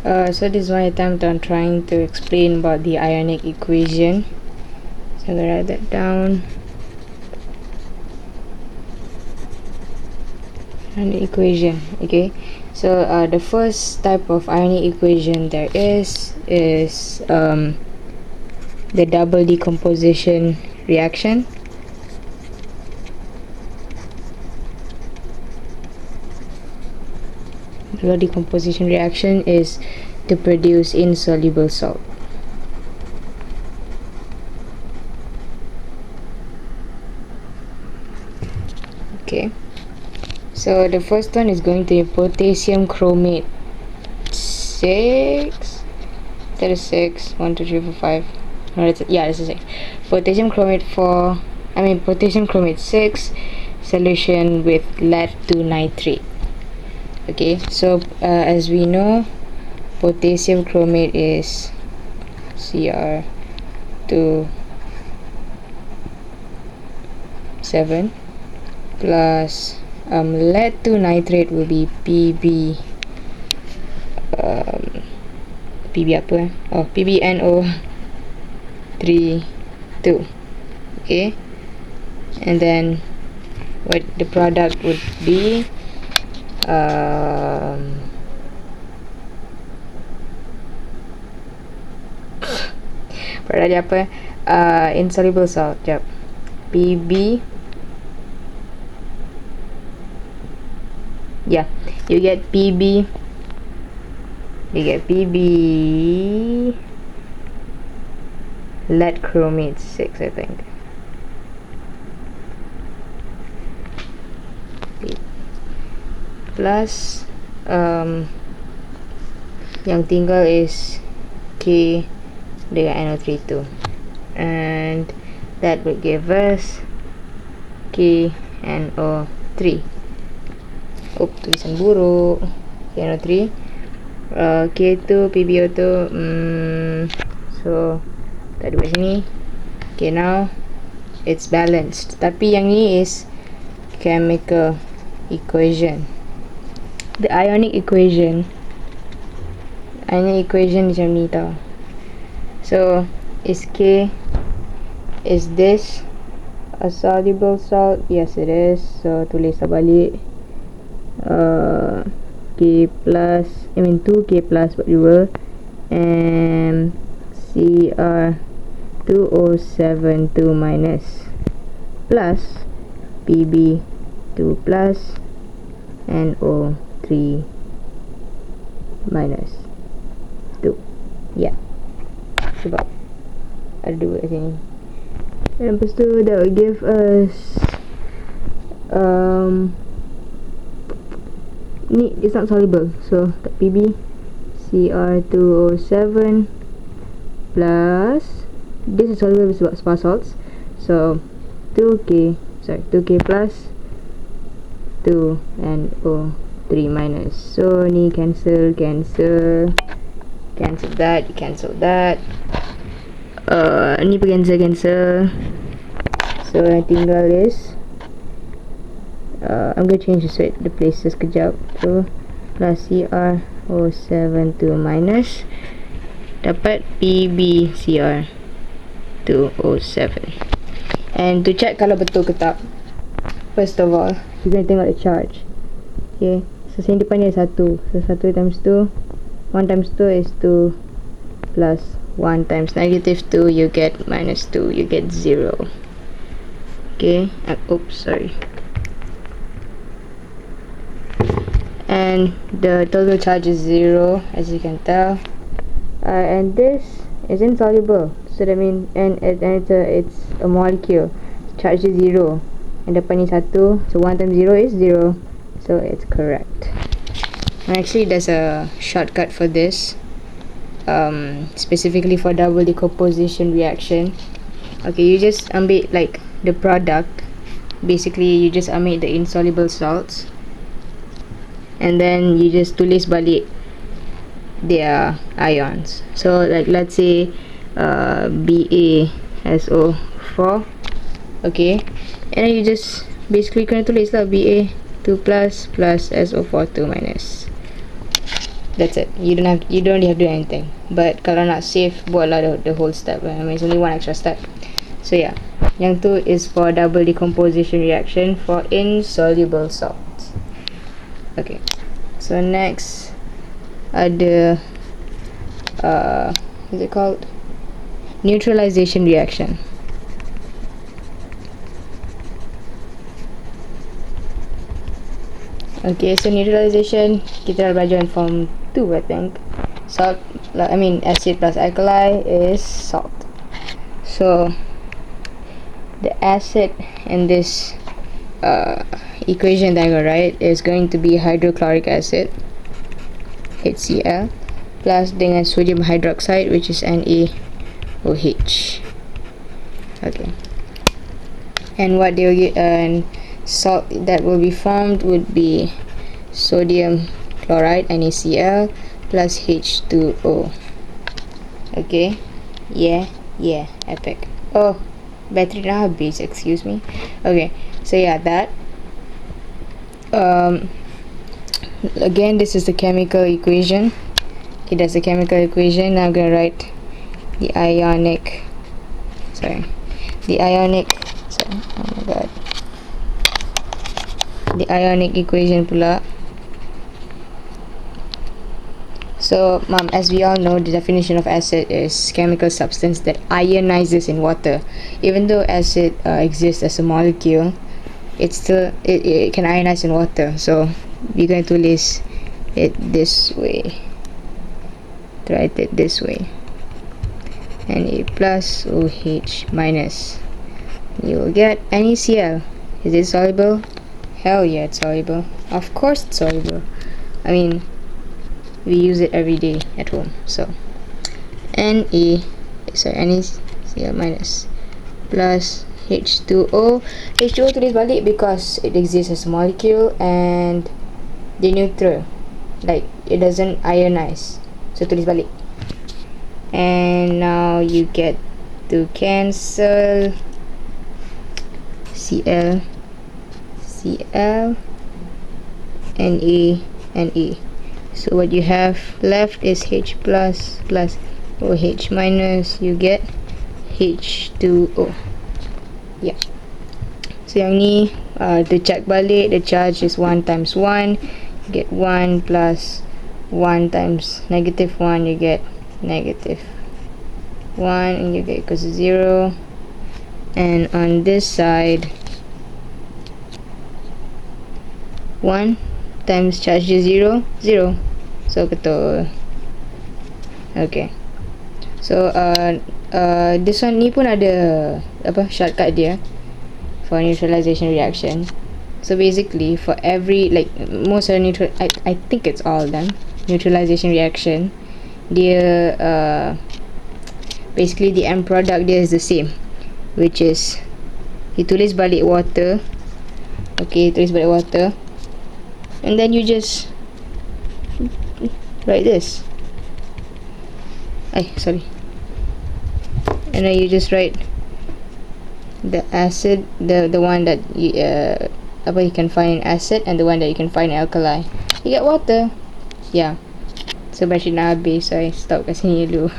So this is my attempt on trying to explain about the ionic equation. So I'm gonna write that down. Ionic equation. Okay. So the first type of ionic equation there is the double decomposition reaction. Double decomposition reaction is to produce insoluble salt. Okay, so the first one is going to be potassium chromate 6. That is 6. 1, 2, 3, 4, 5. No, that's a 6. Potassium chromate potassium chromate 6 solution with lead 2 nitrate. Okay, so as we know, potassium chromate is Cr2 7 plus lead 2 nitrate will be PbPb apa PbNO3 2. Okay, and then what the product would be produk apa insoluble salt. Sekejap. Pb, yeah, you get Pb lead chromate 6, I think. Plus yang tinggal is K dengan NO32, and that would give us KNO3. Tulisan buruk. KNO3, K2 PbO2. So tak ada kat sini. Okay, now it's balanced, tapi yang ni is chemical equation. The ionic equation macam ni tau. So is K, is this a soluble salt? Yes, it is. So tulis balik K plus 2K plus whatever, and Cr2O7 2 minus plus Pb2 plus NO3 minus 2. Yeah, sebab ada 2 kat sini. And lepas tu that will give us ni it's not soluble, so Pb Cr2O7 plus this is soluble sebab spa salts, so 2K plus 2 NO3 minus. So ni cancel that. Ni pun cancel. So yang tinggal is I'm going to change the places kejap. So plus Cr2O7 2 minus dapat PbCr2O7. And to check kalau betul ke tak, first of all you're going to tengok the charge. Okay, so sini depan ni ada 1, so 1 times 2, 1 times 2 is 2 plus 1 times negative 2, you get minus 2, you get 0. Okay, oops, sorry. And the total charge is 0, as you can tell, and this is insoluble, so that means it's a molecule, charge is 0, and depan ni 1, so 1 times 0 is 0, so it's correct. And actually there's a shortcut for this, specifically for double decomposition reaction. Okay, you just ambil like the product, basically you just ambil the insoluble salts, and then you just tulis balik their ions. So like let's say BaSO4, okay, and then you just basically kena tulis lah BA2 plus SO4 2 minus. That's it. You don't have to do anything. But kalau nak save, buatlah the whole step. I mean, it's only one extra step. So yeah, yang tu is for double decomposition reaction for insoluble salts. Okay, so next ada what is it called? Neutralisation reaction. Okay, so neutralisation kita dah belajar in form 2, I think. Salt, I mean acid plus alkali is salt. So the acid in this equation that I'm gonna write is going to be hydrochloric acid, HCl, plus dengan sodium hydroxide, which is NaOH. Okay, and what they will get, salt that will be formed would be sodium chloride, NaCl, plus H2O. Okay, yeah, epic. Oh, battery dah habis, excuse me. Okay, so yeah, that again, this is the chemical equation. Okay, that's the chemical equation. Now I'm gonna write the ionic, oh my god, the ionic equation pula. So as we all know, the definition of acid is chemical substance that ionizes in water. Even though acid exists as a molecule, it can ionize in water. So we're going to tulis it this way, write it this way, Na plus OH minus. You will get NaCl. Is it soluble? Hell yeah, it's soluble. Of course it's soluble. I mean, we use it every day at home. So NaCl minus plus H2O. H2O tulis balik because it exists as a molecule and the neutral, like it doesn't ionize, so tulis balik. And now you get to cancel Cl, Na. So what you have left is H plus OH minus. You get H2O. Yeah. So yang ni to check balik, the charge is 1 times 1. You get 1 plus 1 times negative 1. You get negative 1, and you get equals to 0. And on this side, 1 times charge is 0. So betul. Okay, so this one ni pun ada shortcut dia for neutralization reaction. So basically for every, like most of the I think it's all of them, neutralization reaction, dia basically the end product dia is the same, which is you tulis balik water. Okay, tulis balik water, and then you just write this. Sorry. And then you just write the acid, the one that you can find in acid, and the one that you can find in alkali. You get water. Yeah. So battery dah habis, so I stop kat sini dulu.